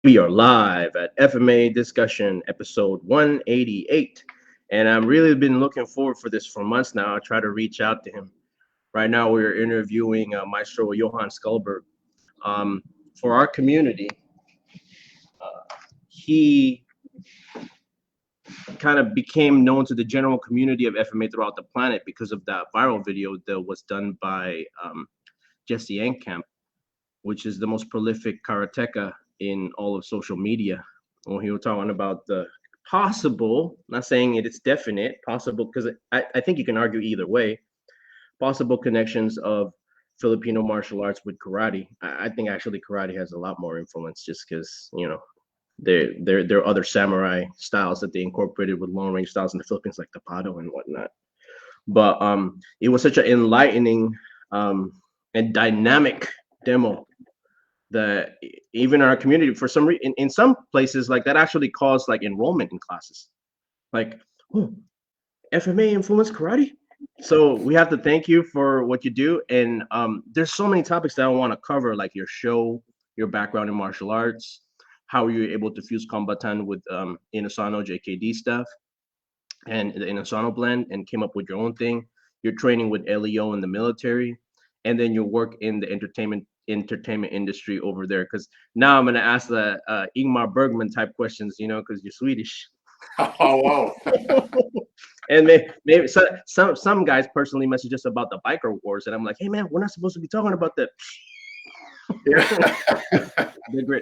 We are live at FMA discussion episode 188. And I've really been looking forward for this for months now. I try to reach out to him. Right now, we're interviewing Maestro Johan Skalberg. Um, for our community, he kind of became known to the general community of FMA throughout the planet because of that viral video that was done by Jesse Enkamp, which is the most prolific karateka in all of social media. When he was talking about the possible, not saying it's definite, possible, because I think you can argue either way, possible connections of Filipino martial arts with karate. I think actually karate has a lot more influence just because, there are other samurai styles that they incorporated with long range styles in the Philippines, like tapado and whatnot. But it was such an enlightening and dynamic demo that even our community, for some reason, in some places, like that actually caused like enrollment in classes. Like, oh, FMA influenced karate. So we have to thank you for what you do. And there's so many topics that I want to cover, like your show, your background in martial arts, how you're able to fuse Kombatan with Inosano JKD stuff and the Inosano blend and came up with your own thing. Your training with LEO in the military, and then your work in the entertainment industry over there. Because now I'm gonna ask the Ingmar Bergman type questions, because you're Swedish. Oh wow! And maybe some guys personally message us about the biker wars, and I'm like, hey man, we're not supposed to be talking about that. Yeah.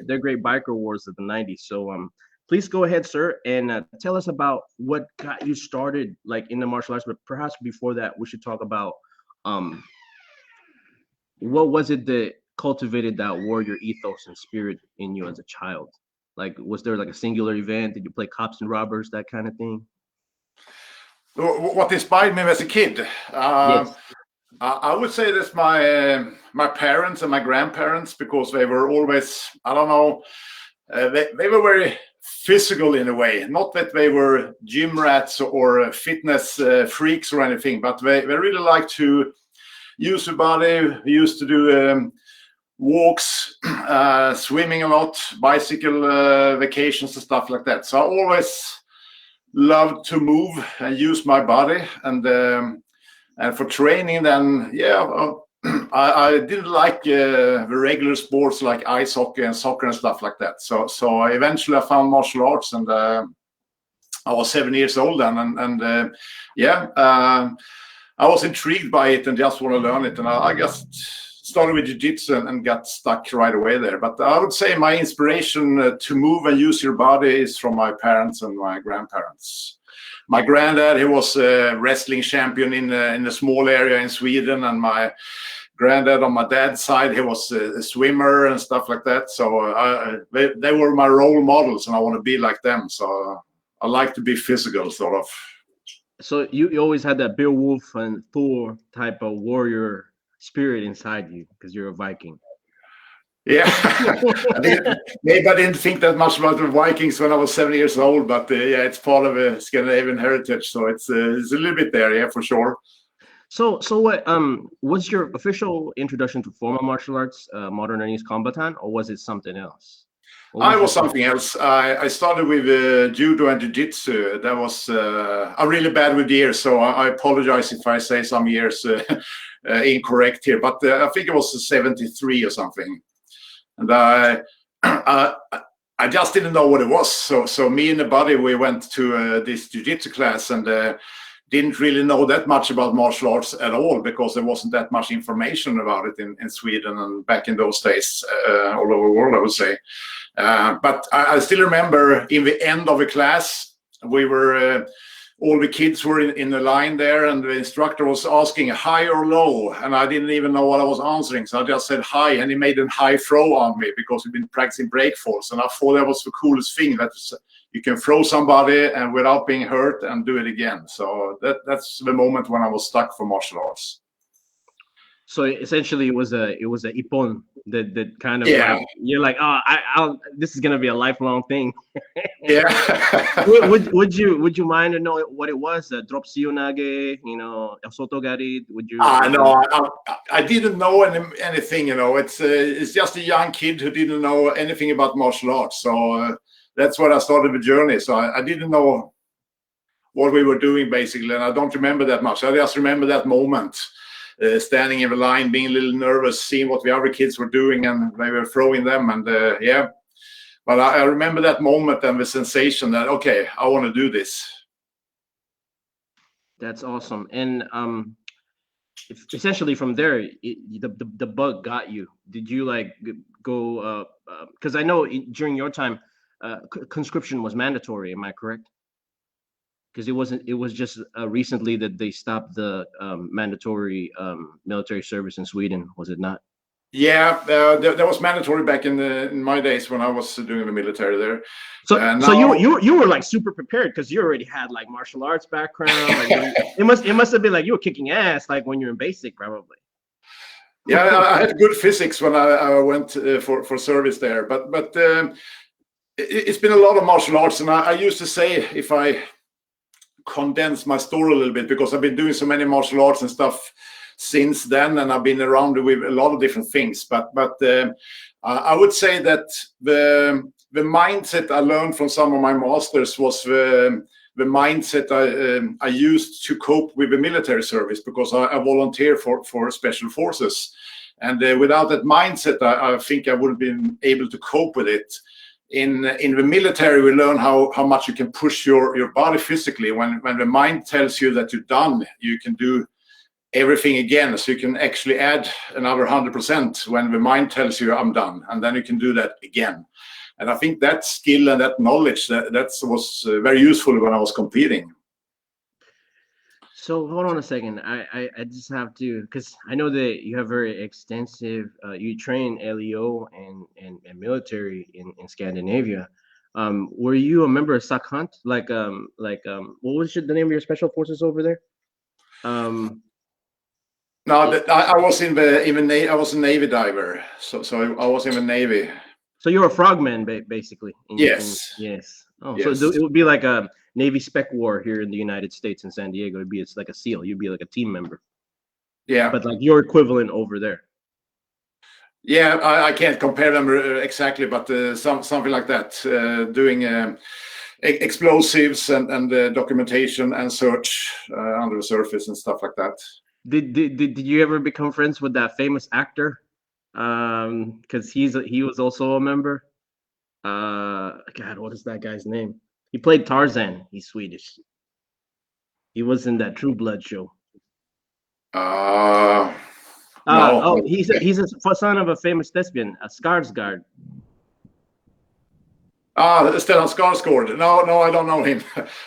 They're great biker wars of the '90s. So please go ahead, sir, and tell us about what got you started, like in the martial arts. But perhaps before that, we should talk about um what was it that cultivated that warrior ethos and spirit in you as a child? Like, was there like a singular event? Did you play cops and robbers, that kind of thing? What inspired me as a kid? Yes. I would say that's my parents and my grandparents, because they were always, I don't know, they were very physical in a way. Not that they were gym rats or fitness freaks or anything, but they really liked to use the body. We used to do walks, swimming a lot, bicycle vacations and stuff like that. So I always loved to move and use my body. And for training, then, I didn't like the regular sports like ice hockey and soccer and stuff like that. So eventually I found martial arts, and I was 7 years old then, I was intrigued by it and just want to learn it. And I just started with jiu-jitsu and got stuck right away there. But I would say my inspiration to move and use your body is from my parents and my grandparents. My granddad, he was a wrestling champion in a small area in Sweden, and my granddad on my dad's side, he was a swimmer and stuff like that. So they were my role models, and I want to be like them. So I like to be physical, sort of. So you always had that Beowulf and Thor type of warrior spirit inside you because you're a Viking. Yeah, maybe I didn't think that much about the Vikings when I was 7 years old, but it's part of a Scandinavian heritage, so it's a little bit there, yeah, for sure. So what was your official introduction to formal martial arts, modern Chinese combatant, or was it something else? I was something else. I started with judo and jiu-jitsu. That was I'm really bad with years, so I apologize if I say some years incorrect here, but I think it was 73 or something. And I just didn't know what it was. So me and the buddy, we went to this jiu-jitsu class, and didn't really know that much about martial arts at all, because there wasn't that much information about it in Sweden and back in those days, all over the world, I would say. But I still remember in the end of the class, we were all the kids were in the line there, and the instructor was asking high or low, and I didn't even know what I was answering, so I just said high, and he made a high throw on me because we've been practicing break force, and I thought that was the coolest thing, that you can throw somebody and without being hurt and do it again. So that's the moment when I was stuck for martial arts. So essentially, it was a ipon that kind of Yeah, like you're like, oh, I'll this is gonna be a lifelong thing. yeah. Would you mind to know what it was? Drop Siyonage, El Sotogari. No, I didn't know anything. It's just a young kid who didn't know anything about martial arts. So that's where I started the journey. So I didn't know what we were doing basically, and I don't remember that much. I just remember that moment, standing in the line, being a little nervous, seeing what the other kids were doing, and they were throwing them, and yeah. But I remember that moment and the sensation that okay, I want to do this. That's awesome. And essentially from there, the bug got you. Did you like go? Because I know during your time, conscription was mandatory. Am I correct? Because it wasn't. It was just recently that they stopped the mandatory military service in Sweden. Was it not? Yeah, that was mandatory back in my days when I was doing the military there. So now, you were like super prepared because you already had like martial arts background. Like it must have been like you were kicking ass like when you're in basic probably. Yeah, I had good physics when I went for service there, but it's been a lot of martial arts, and I used to say, if I condense my story a little bit, because I've been doing so many martial arts and stuff since then, and I've been around with a lot of different things. But I would say that the mindset I learned from some of my masters was the mindset I used to cope with the military service, because I volunteer for special forces, and without that mindset, I think I would have been able to cope with it. In the military, we learn how much you can push your body physically. When the mind tells you that you're done, you can do everything again. So you can actually add another 100% when the mind tells you I'm done, and then you can do that again. And I think that skill and that knowledge that was very useful when I was competing. So hold on a second. I just have to, because I know that you have very extensive. You train LEO and military in Scandinavia. Were you a member of Sakhant? What was the name of your special forces over there? No, I was in the Navy. I was a Navy diver, so I was in the Navy. So you're a frogman, basically. Yes. Yes. Oh, yes. So it would be like a Navy spec war here in the United States in San Diego. It's like a SEAL. You'd be like a team member. Yeah. But like your equivalent over there. Yeah, I can't compare them exactly, but something like that. Doing explosives and documentation and search under the surface and stuff like that. Did you ever become friends with that famous actor? Because he was also a member. God, what is that guy's name? He played Tarzan. He's Swedish. He was in that True Blood show. No. Oh, he's a son of a famous thespian, a Skarsgård. Stellan Skarsgård. No, I don't know him.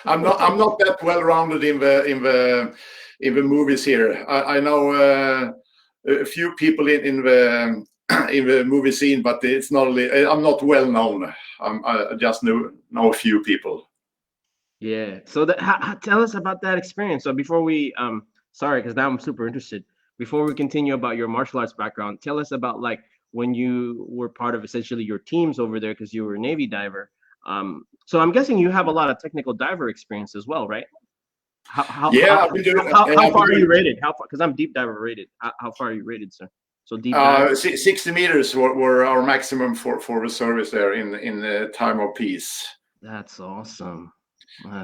I'm not that well rounded in the movies here. I know a few people in the movie scene, but it's not. I'm not well known. I just know a few people. Yeah. So tell us about that experience. So before we sorry, because now I'm super interested. Before we continue about your martial arts background, tell us about like when you were part of essentially your teams over there, because you were a Navy diver. So I'm guessing you have a lot of technical diver experience as well, right? How far are you rated? How far? Because I'm deep diver rated. How far are you rated, sir? So deep dive. 60 meters were our maximum for the service there in the time of peace. That's awesome.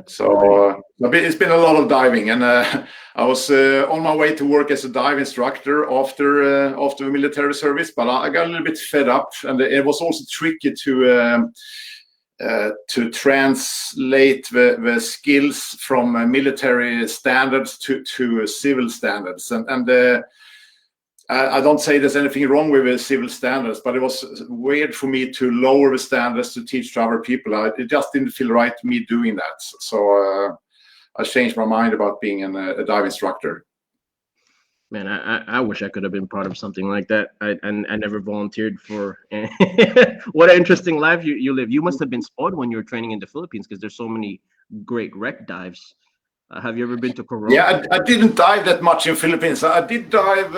So it's been a lot of diving, and I was on my way to work as a dive instructor after the military service, but I got a little bit fed up, and it was also tricky to translate the skills from military standards to civil standards, and I don't say there's anything wrong with the civil standards, but it was weird for me to lower the standards to teach to other people. It just didn't feel right to me doing that. So I changed my mind about being a dive instructor. Man, I wish I could have been part of something like that. I never volunteered for. What an interesting life you live. You must have been spoiled when you were training in the Philippines, because there's so many great wreck dives. Have you ever been to Guro? Yeah, I didn't dive that much in Philippines. I did dive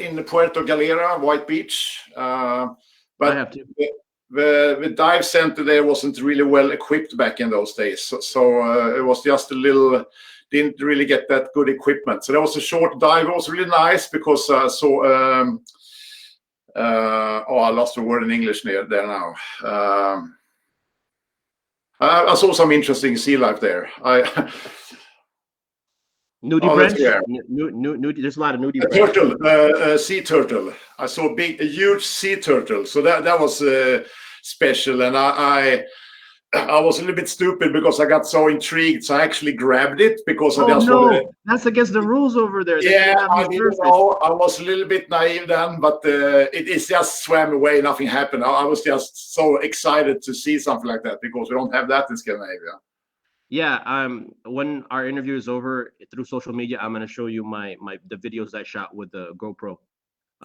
in Puerto Galera, White Beach, I but have to. the dive center there wasn't really well equipped back in those days. So it was just a little, didn't really get that good equipment. So that was a short dive. It was really nice because I saw, I lost the word in English there now. I saw some interesting sea life there. Nudibranch? Yeah. There's a lot of nudibranch. Turtle, sea turtle. I saw a huge sea turtle. So that was special. And I was a little bit stupid because I got so intrigued. So I actually grabbed it because I just wanted. That's against the rules over there. Yeah, I didn't know. I was a little bit naive then, but it just swam away. Nothing happened. I was just so excited to see something like that because we don't have that in Scandinavia. Yeah, when our interview is over through social media, I'm gonna show you the videos I shot with the GoPro.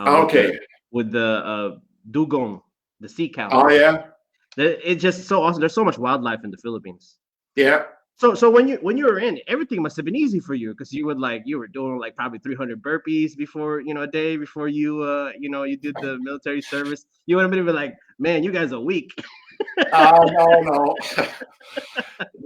Okay. With the dugong, the sea cow. Oh yeah. It's just so awesome. There's so much wildlife in the Philippines. Yeah. So when you were in, everything must have been easy for you because you were doing like probably 300 burpees before a day before you you did the military service. You would have been like, man, you guys are weak. No.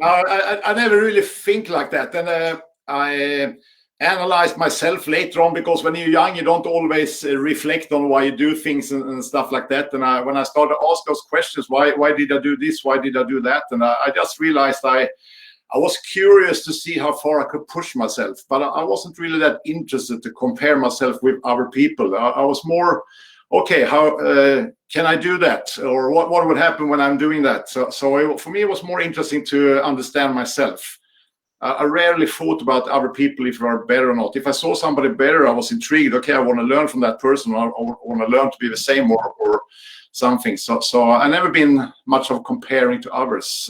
No, I never really think like that. And I analyzed myself later on because when you're young, you don't always reflect on why you do things and stuff like that. And when I started to ask those questions, why did I do this? Why did I do that? And I just realized I was curious to see how far I could push myself, but I wasn't really that interested to compare myself with other people. I was more, okay, how can I do that? Or what would happen when I'm doing that? So for me, it was more interesting to understand myself. I rarely thought about other people if they are better or not. If I saw somebody better, I was intrigued. Okay, I want to learn from that person. I want to learn to be the same or something. So I never been much of comparing to others.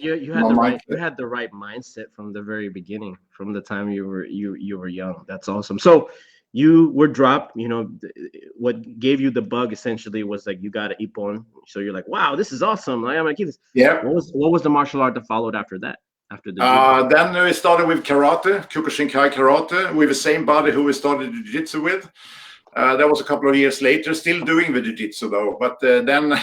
You had the right mindset from the very beginning, from the time you were young. That's awesome. So you were dropped. What gave you the bug essentially was like you got an ippon. So you're like, wow, this is awesome. I'm gonna keep this. Yeah. What was the martial art that followed after that? Then we started with karate, Kyokushinkai karate, with the same buddy who we started jiu-jitsu with. That was a couple of years later, still doing the jiu-jitsu though. But then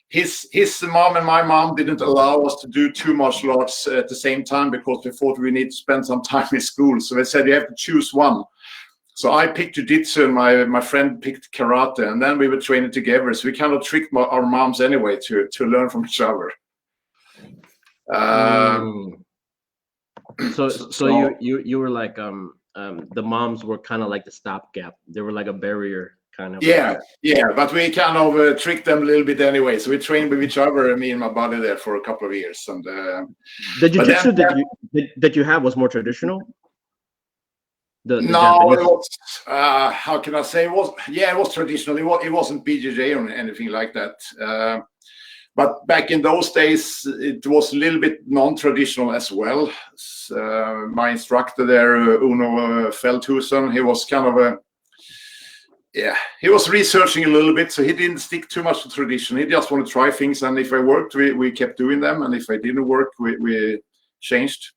his mom and my mom didn't allow us to do two martial arts at the same time because they thought we need to spend some time in school. So they said you have to choose one. So I picked jiu-jitsu and my friend picked karate, and then we were training together. So we kind of tricked our moms anyway to learn from each other. So you were like the moms were kind of like the stopgap. They were like a barrier kind of. Yeah, but we kind of tricked them a little bit anyway. So we trained with each other, me and my buddy there for a couple of years. And the jiu-jitsu that you have was more traditional. No, it was. How can I say? It was traditional. It wasn't BJJ or anything like that. But back in those days, it was a little bit non-traditional as well. My instructor there, Uno Feldhusen, he was kind of he was researching a little bit, so he didn't stick too much to tradition. He just wanted to try things, and if they worked, we kept doing them, and if they didn't work, we changed.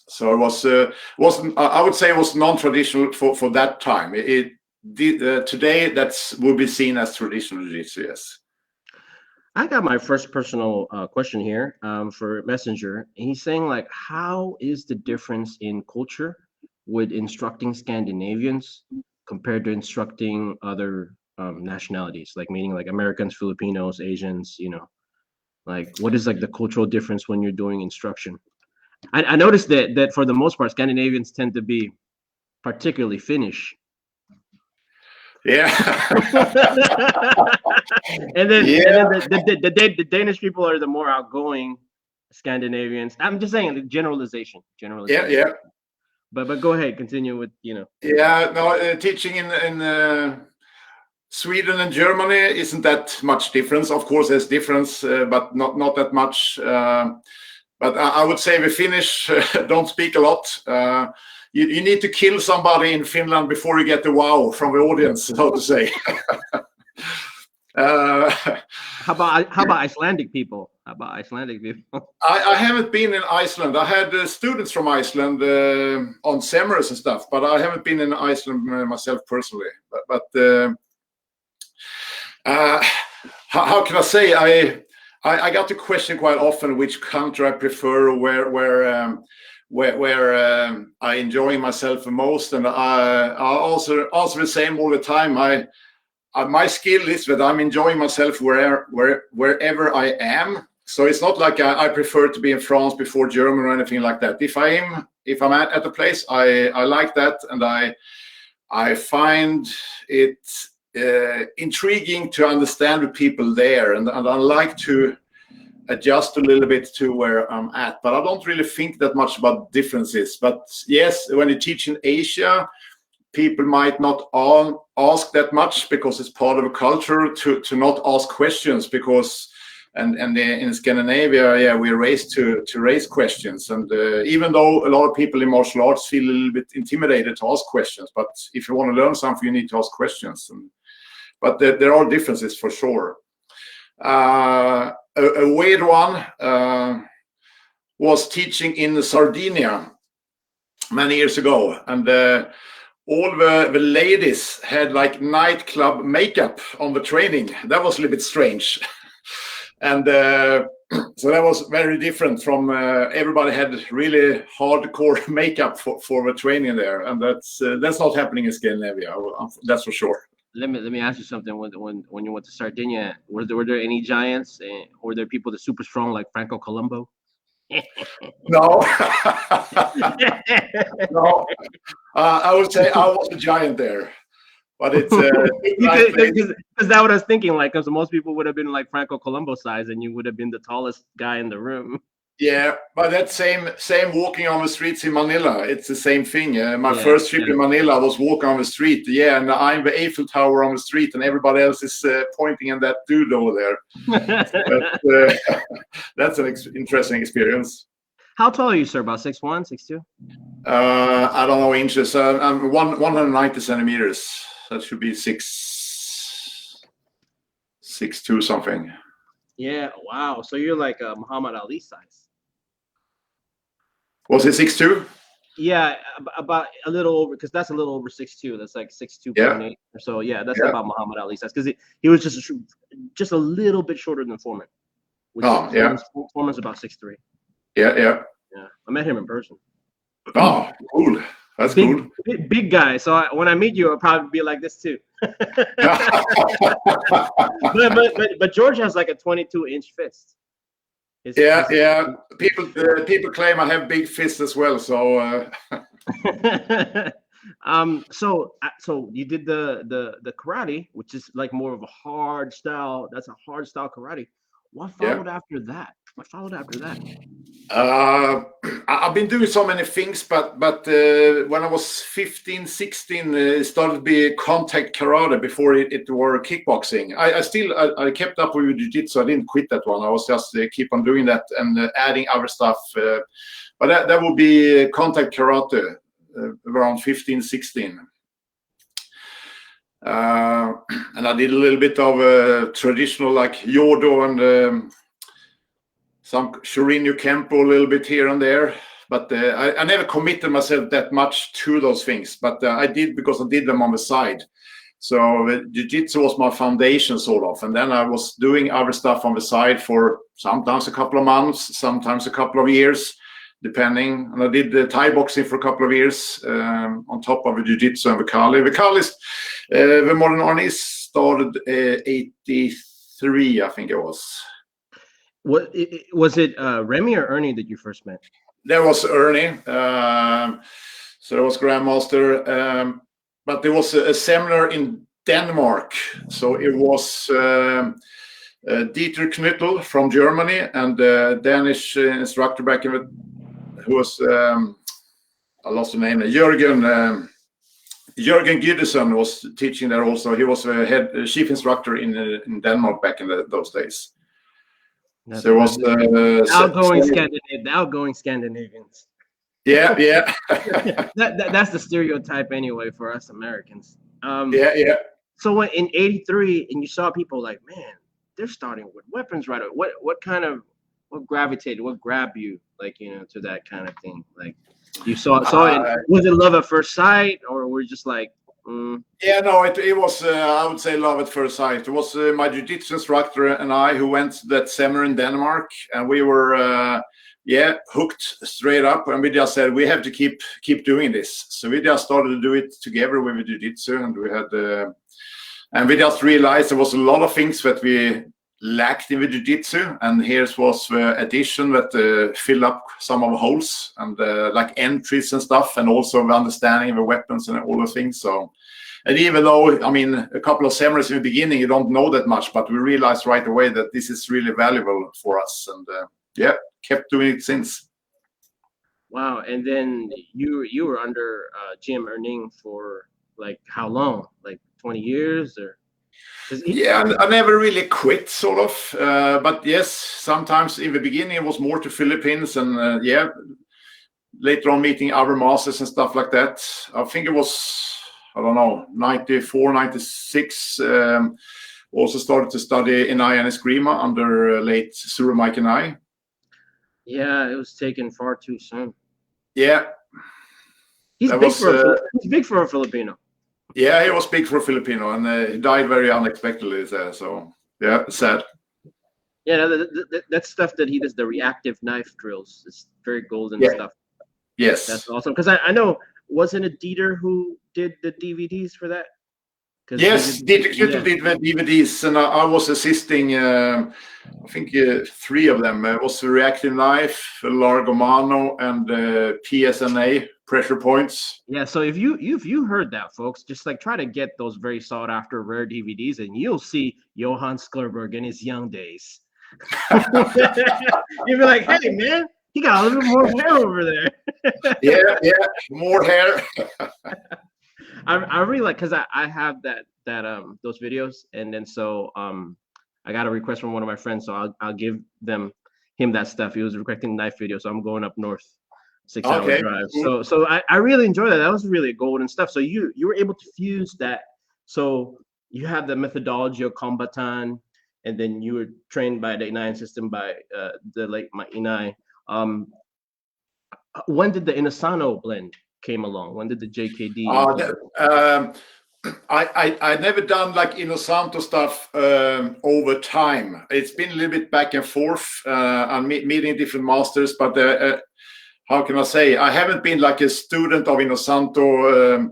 So it wasn't. I would say it was non-traditional for that time. Today that would be seen as traditional jiu-jitsu. Yes. I got my first personal question here for Messenger. He's saying like, how is the difference in culture with instructing Scandinavians compared to instructing other nationalities, like meaning like Americans, Filipinos, Asians, like what is like the cultural difference when you're doing instruction? I noticed that for the most part, Scandinavians tend to be particularly Finnish. Yeah. and then the Danish people are the more outgoing Scandinavians. I'm just saying the generalization. Yeah. But go ahead, continue with Yeah, no, teaching in Sweden and Germany isn't that much difference. Of course, there's difference, but not that much. But I would say the Finnish don't speak a lot. You need to kill somebody in Finland before you get the wow from the audience, so to say. How about Icelandic people? How about Icelandic people? I haven't been in Iceland. I had students from Iceland on seminars and stuff, but I haven't been in Iceland myself personally. But how can I say? I got the question quite often which country I prefer, where I enjoy myself the most, and I also the same all the time. My skill is that I'm enjoying myself wherever I am. So it's not like I prefer to be in France before Germany or anything like that. If I'm at a place, I like that, and I find it intriguing to understand the people there, and I like to adjust a little bit to where I'm at. But I don't really think that much about differences. But yes, when you teach in Asia, people might not all ask that much because it's part of a culture to not ask questions, because and in Scandinavia, yeah, we're raised to raise questions, and even though a lot of people in martial arts feel a little bit intimidated to ask questions, but if you want to learn something, you need to ask questions. But there are differences for sure. A weird one was teaching in Sardinia many years ago, and all the ladies had like nightclub makeup on the training. That was a little bit strange. And so that was very different from everybody had really hardcore makeup for the training there. And that's not happening in Scandinavia, that's for sure. Let me ask you something. When you went to Sardinia, were there any giants? Were there people that super strong like Franco Colombo? No. No. I would say I was a giant there, but it's because that what I was thinking. Like, because most people would have been like Franco Colombo size, and you would have been the tallest guy in the room. Yeah, but that same walking on the streets in Manila, it's the same thing. My first trip in Manila, I was walking on the street. Yeah, and I'm the Eiffel Tower on the street, and everybody else is pointing at that dude over there. But, that's an interesting experience. How tall are you, sir? About 6'1", 6'2"? I don't know inches. I'm 190 centimeters. That should be 6'2" something. Yeah. Wow. So you're like Muhammad Ali size. Was it 6'2"? Yeah, about a little over, because that's a little over 6'2". That's like 6'2.8" or so. Yeah, that's about Muhammad Ali size, because he was just a little bit shorter than Foreman. Foreman's about 6'3". Yeah. I met him in person. Oh, cool. That's cool. Big guy. So when I meet you, I'll probably be like this too. but George has like a 22-inch fist. Yeah. People claim I have big fists as well. So. So you did the karate, which is like more of a hard style. That's a hard style karate. What followed after that? I've been doing so many things, but when I was 15, 16, it started to be contact karate before it were kickboxing. I kept up with jiu-jitsu. I didn't quit that one. I was just keep on doing that and adding other stuff. But that would be contact karate around 15, 16. And I did a little bit of traditional like Jodo and some Shorinyu Kempo a little bit here and there, but I never committed myself that much to those things, but I did because I did them on the side. So jiu-jitsu was my foundation sort of, and then I was doing other stuff on the side for sometimes a couple of months, sometimes a couple of years, depending. And I did Thai boxing for a couple of years on top of the jiu-jitsu and the Kali. The Kali's, the modern army started 83, I think it was. What was it? Remy or Ernie that you first met? There was Ernie. So there was Grandmaster. But there was a seminar in Denmark. So it was Dieter Knüttel from Germany and Danish instructor back in who was I lost the name. Jürgen Gideson was teaching there also. He was a chief instructor in Denmark back in those days. So it was the outgoing Scandinavians. Yeah. That's the stereotype anyway for us Americans. Yeah. So when in '83, and you saw people like, man, they're starting with weapons right away. What gravitated, what grabbed you, like, to that kind of thing? Like, you saw it. Was it love at first sight, or were you just like, Yeah, no, it was, I would say, love at first sight. It was my jiu-jitsu instructor and I who went to that seminar in Denmark, and we were, hooked straight up, and we just said we have to keep doing this. So we just started to do it together with jiu-jitsu, and we had, and we just realized there was a lot of things that we lacked in the jiu-jitsu, and here's was the addition that filled up some of the holes, and like entries and stuff, and also the understanding of the weapons and all the things. So, and even though, I mean, a couple of seminars in the beginning, you don't know that much, but we realized right away that this is really valuable for us, and kept doing it since. Wow. And then you were under Jim Erning for like how long? Like 20 years or? I never really quit, sort of. But yes, sometimes in the beginning it was more to Philippines, and later on meeting other masters and stuff like that. I think it was, I don't know, 94, 96. Also started to study in and Eskrima under late Suru Mike and I. Yeah, it was taken far too soon. Yeah. He's big for a Filipino. Yeah, he was big for a Filipino, and he died very unexpectedly. So, yeah, sad. Yeah, that stuff that he does, the reactive knife drills, is very golden stuff. Yes. That's awesome. Because I know, wasn't it Dieter who did the DVDs for that? Yes, Dieter did the DVDs, and I was assisting, I think 3 of them. It was the reactive knife, Largo Mano, and PSNA, pressure points. Yeah, so if you heard that, folks, just like try to get those very sought after rare DVDs, and you'll see Johan Skalberg in his young days. You'll be like, hey man, he got a little bit more hair over there. yeah, more hair. I really like, because I have that those videos, and then so I got a request from one of my friends, so I'll give him that stuff. He was requesting knife video, so I'm going up north, 6-hour drive. So I really enjoyed that. That was really golden stuff. So you were able to fuse that. So you have the methodology of Kombatan, and then you were trained by the Inayan system by the late Inay. When did the Inosano blend came along? When did the JKD? I never done like Inosanto stuff over time. It's been a little bit back and forth. I'm meeting different masters, but how can I say? I haven't been like a student of Inosanto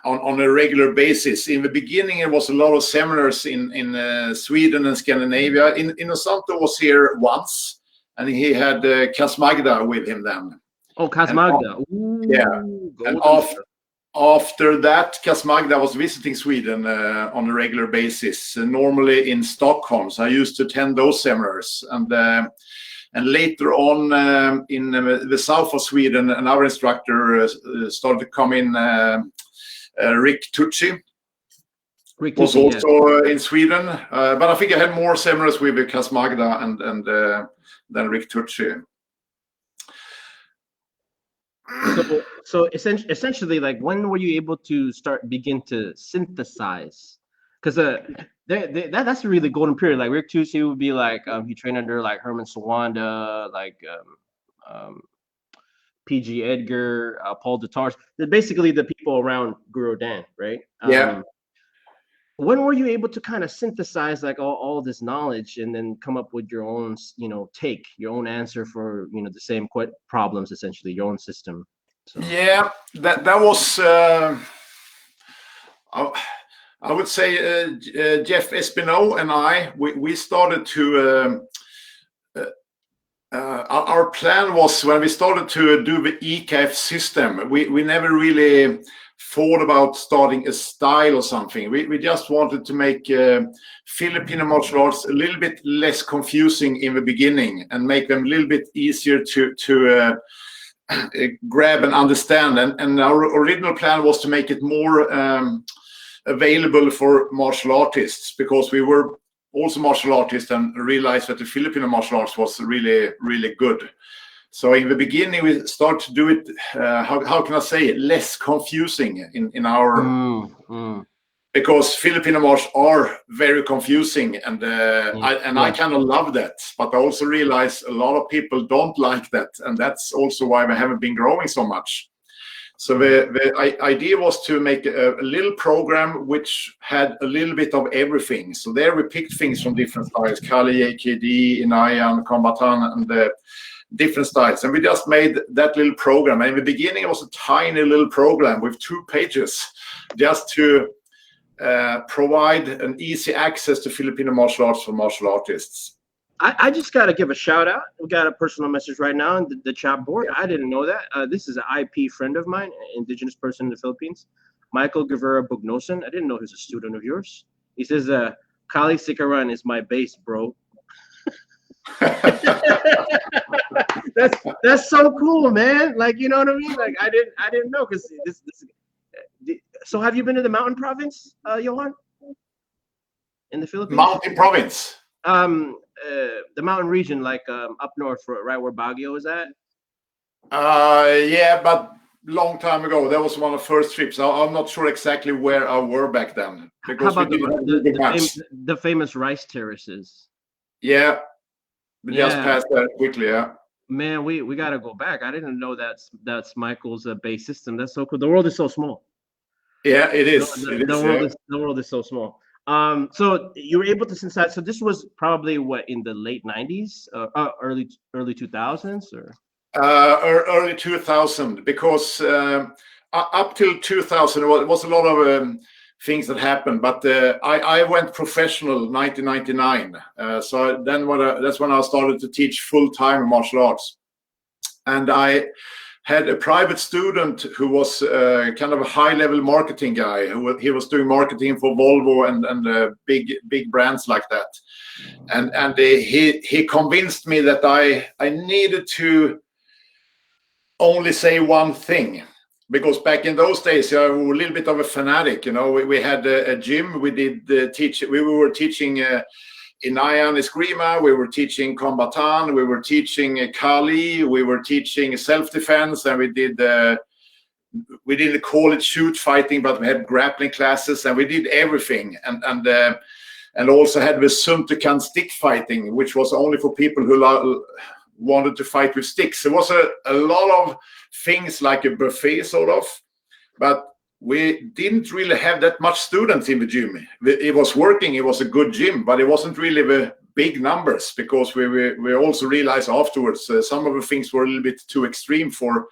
on a regular basis. In the beginning, it was a lot of seminars in Sweden and Scandinavia. Inosanto was here once, and he had Kasmagda with him then. Oh, Kasmagda. Yeah. And after that, Kasmagda was visiting Sweden on a regular basis, normally in Stockholm. So I used to attend those seminars. And later on in the south of Sweden, another instructor started to come in, Rick Tucci. Was also in Sweden. But I think I had more seminars with Kasmagda and than Rick Tucci. So essentially, like, when were you able to begin to synthesize? Because that's a really golden period. Like Rick Tucci would be like, he trained under like Herman Sawanda, like PG Edgar, Paul Detars. They're basically the people around Guro Dan, right? Yeah. When were you able to kind of synthesize like all this knowledge and then come up with your own, take your own answer for the same problems, essentially your own system? So. Yeah, that was I would say Jeff Espino and I, we started to our plan was, when we started to do the EKF system, we never really thought about starting a style or something. We just wanted to make Filipino martial arts a little bit less confusing in the beginning and make them a little bit easier to grab and understand. And our original plan was to make it more available for martial artists, because we were also martial artists and realized that the Filipino martial arts was really, really good. So in the beginning, we started to do it, how can I say it, less confusing in our because Filipino martial are very confusing, and I kind of love that, but I also realize a lot of people don't like that, and that's also why we haven't been growing so much. So the idea was to make a little program which had a little bit of everything. So there we picked things from different styles: Kali, AKD, Inayan, Kombatan, and the different styles. And we just made that little program. And in the beginning, it was a tiny little program with 2 pages, just to provide an easy access to Filipino martial arts for martial artists. I just got to give a shout out. We got a personal message right now in the chat board. I didn't know that. This is an IP friend of mine, an indigenous person in the Philippines, Michael Guevara Bugnosan. I didn't know he was a student of yours. He says, Kali Sikaran is my base, bro. That's so cool, man. Like, you know what I mean? Like, I didn't know, because this. So have you been to the mountain province, Johan? In the Philippines? Mountain province. The mountain region, like up north, right where Baguio is at. Yeah, but long time ago. That was one of the first trips. I'm not sure exactly where I were back then, because how about the famous rice terraces? Yeah, we just passed that quickly. Yeah. Man, we got to go back. I didn't know that's Michael's base system. That's so cool. The world is so small. Yeah, it is. The world is so small. So you were able to synthesize. So this was probably what, in the late 90s, early 2000s, or early 2000, because up till 2000 it was a lot of things that happened. But I went professional 1999. So then that's when I started to teach full-time martial arts, and I had a private student who was kind of a high-level marketing guy. He was doing marketing for Volvo and big brands like that. And he convinced me that I needed to only say one thing, because back in those days, we were a little bit of a fanatic. We had a gym. We did teach. We were teaching. Inayan Eskrima, we were teaching Kombatan, we were teaching Kali, we were teaching self-defense, and we didn't call it shoot fighting, but we had grappling classes, and we did everything, and also had the Suntukan stick fighting, which was only for people who wanted to fight with sticks. It was a lot of things, like a buffet sort of, but we didn't really have that much students in the gym. It was working, it was a good gym, but it wasn't really the big numbers, because we also realized afterwards some of the things were a little bit too extreme for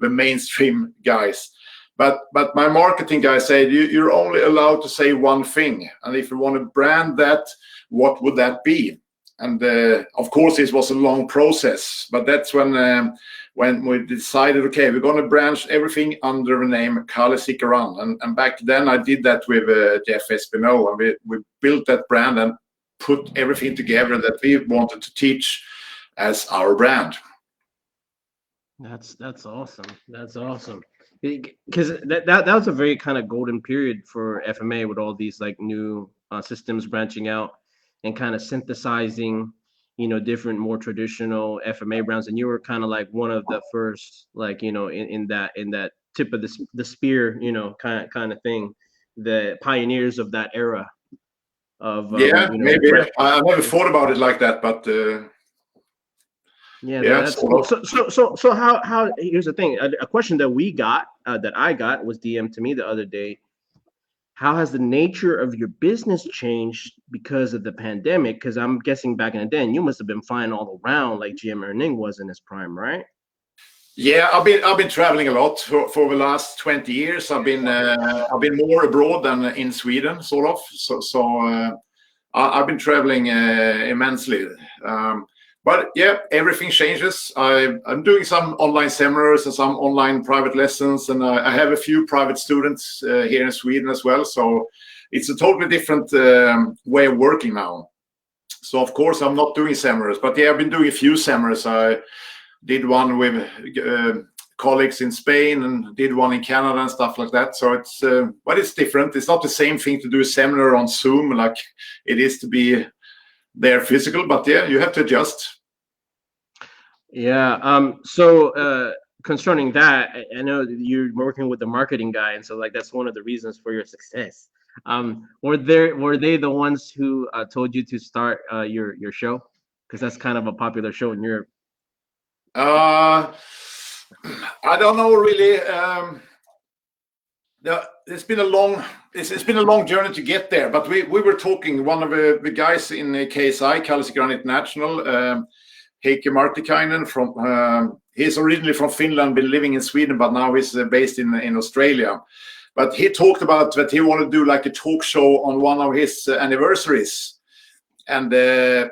the mainstream guys. But my marketing guy said, you're only allowed to say one thing, and if you want to brand that, what would that be? And of course, this was a long process, but that's when we decided, okay, we're going to branch everything under the name Kali Sikaran. And back then I did that with Jeff Espino, and we built that brand and put everything together that we wanted to teach as our brand. That's awesome. That's awesome. Because that was a very kind of golden period for FMA, with all these like new systems branching out and kind of synthesizing, different more traditional FMA brands. And you were kind of like one of the first, like, in that tip of the spear, kind of thing, the pioneers of that era of maybe I never thought about it like that, but that's cool. So how here's the thing, a question that we got that I got was DM'd to me the other day. How has the nature of your business changed because of the pandemic? Because I'm guessing back in the day, you must have been flying all around like GM Erning was in his prime, right? Yeah, I've been traveling a lot for the last 20 years. I've been more abroad than in Sweden, sort of. So I've been traveling immensely. But yeah, everything changes. I'm doing some online seminars and some online private lessons, and I have a few private students here in Sweden as well. So it's a totally different way of working now. So of course I'm not doing seminars, but yeah, I've been doing a few seminars. I did one with colleagues in Spain and did one in Canada and stuff like that. So but it's different. It's not the same thing to do a seminar on Zoom like it is to be there physical, but yeah, you have to adjust. Yeah. So concerning that, I know you're working with the marketing guy, and so like that's one of the reasons for your success. Were they the ones who told you to start your show? Because that's kind of a popular show in Europe. I don't know really. It's been a long journey to get there. But we were talking. One of the guys in KSI, Sikaran International, Heikki Martikainen from. He's originally from Finland, been living in Sweden, but now he's based in Australia. But he talked about that he wanted to do like a talk show on one of his anniversaries, and I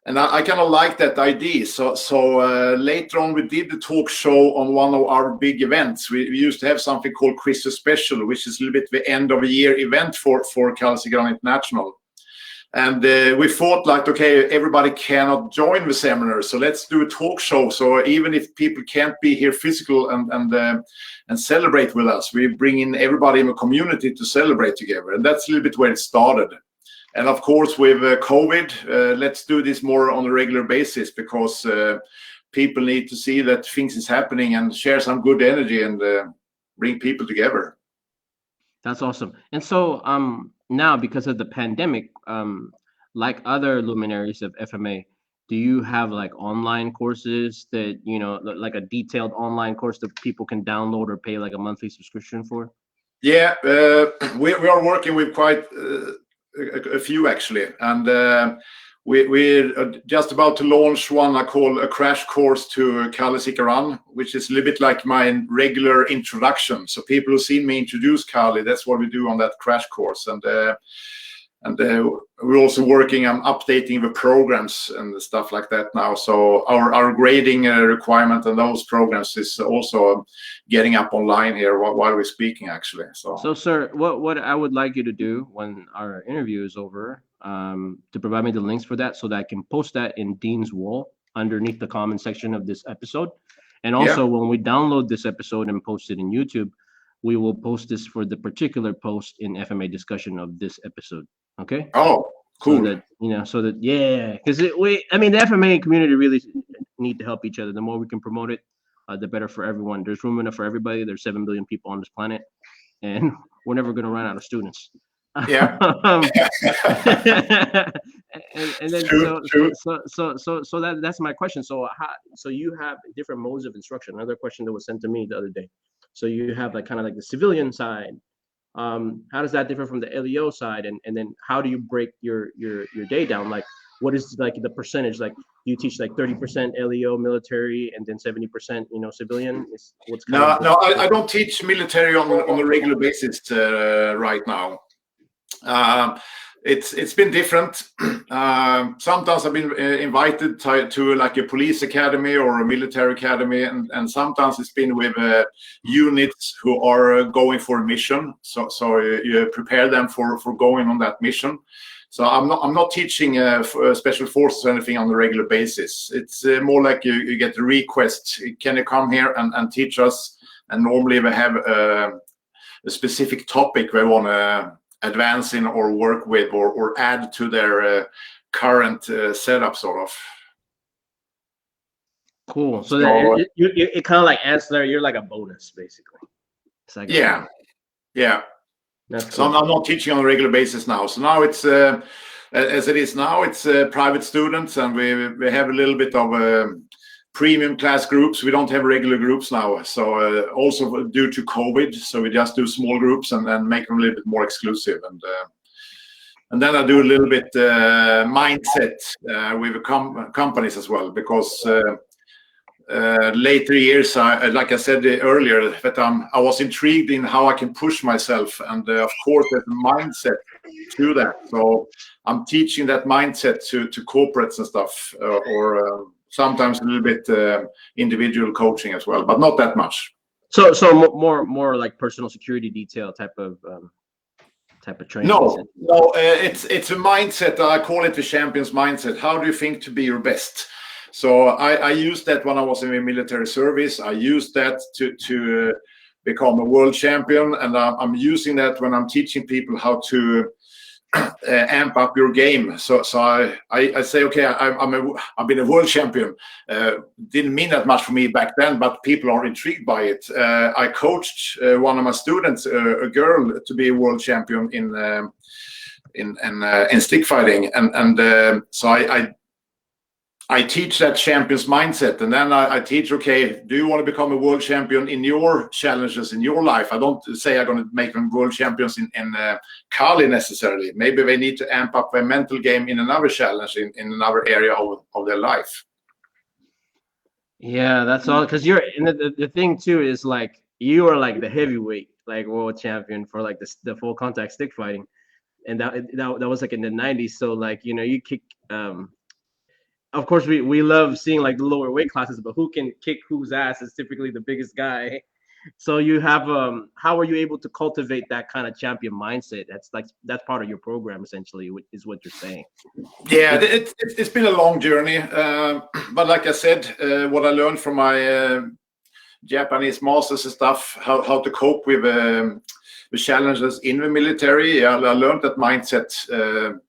kind of like that idea. So later on, we did the talk show on one of our big events. We used to have something called Christmas Special, which is a little bit the end of the year event for Sikaran International. And we thought like, okay, everybody cannot join the seminar, so let's do a talk show. So even if people can't be here physical and celebrate with us, we bring in everybody in the community to celebrate together. And that's a little bit where it started. And of course, with COVID, let's do this more on a regular basis, because people need to see that things is happening and share some good energy and bring people together. That's awesome. And so now, because of the pandemic, like other luminaries of FMA, do you have like online courses that, you know, like a detailed online course that people can download or pay like a monthly subscription for? Yeah, we are working with quite a few actually, and we're just about to launch one I call a crash course to Sikaran, which is a little bit like my regular introduction. So people who seen me introduce Kali, that's what we do on that crash course. And we're also working on updating the programs and stuff like that now. So our grading requirement on those programs is also getting up online here while we're speaking, actually. So sir, what I would like you to do when our interview is over, to provide me the links for that so that I can post that in Dean's wall underneath the comment section of this episode. And also when we download this episode and post it in YouTube, we will post this for the particular post in FMA discussion of this episode. Okay. Oh, cool. So that, you know, yeah, because the FMA community really need to help each other. The more we can promote it, the better for everyone. There's room enough for everybody. There's 7 billion people on this planet, and we're never going to run out of students. Yeah. and then so that's my question. So you have different modes of instruction. Another question that was sent to me the other day. So you have like kind of like the civilian side. How does that differ from the LEO side, and then how do you break your day down? Like, what is like the percentage? Like, you teach like 30% LEO military and then 70% civilian? I don't teach military on a regular basis right now. It's been different. Sometimes I've been invited to like a police academy or a military academy, and sometimes it's been with units who are going for a mission. So you prepare them for going on that mission. So I'm not teaching special forces or anything on a regular basis. It's more like you get a request. Can you come here and teach us? And normally they have a specific topic they want to advance in or work with or add to their current setup, sort of. Cool. So that it kind of like ancillary. You're like a bonus, basically. It's like yeah. That's cool. So I'm not teaching on a regular basis now. So now it's as it is now. It's private students, and we have a little bit of premium class groups. We don't have regular groups now. So also due to COVID, so we just do small groups and then make them a little bit more exclusive. And then I do a little bit mindset with companies as well, because later years, like I said earlier, that I was intrigued in how I can push myself, and of course there's a mindset to that. So I'm teaching that mindset to corporates and stuff, or sometimes a little bit individual coaching as well, but not that much. So more like personal security detail type of training. No, it's a mindset. I call it the champion's mindset. How do you think to be your best? So I used that when I was in the military service. I used that to become a world champion, and I'm using that when I'm teaching people how to amp up your game. So I say, okay, I've been a world champion. Didn't mean that much for me back then, but people are intrigued by it. I coached one of my students, a girl, to be a world champion in stick fighting, and so I teach that champion's mindset, and then I teach, okay, do you want to become a world champion in your challenges in your life? I don't say I'm going to make them world champions in Kali necessarily. Maybe they need to amp up their mental game in another challenge, in another area of their life. Yeah, that's all. Because you're, and the thing too is like you are like the heavyweight, like world champion for like the full contact stick fighting, and that was like in the 90s. So like, you know, you kick. Of course, we love seeing like the lower weight classes, but who can kick whose ass is typically the biggest guy. So you have how are you able to cultivate that kind of champion mindset? That's part of your program essentially, is what you're saying. Yeah, it's been a long journey, but like I said, what I learned from my Japanese masters and stuff, how to cope with the challenges in the military. I learned that mindset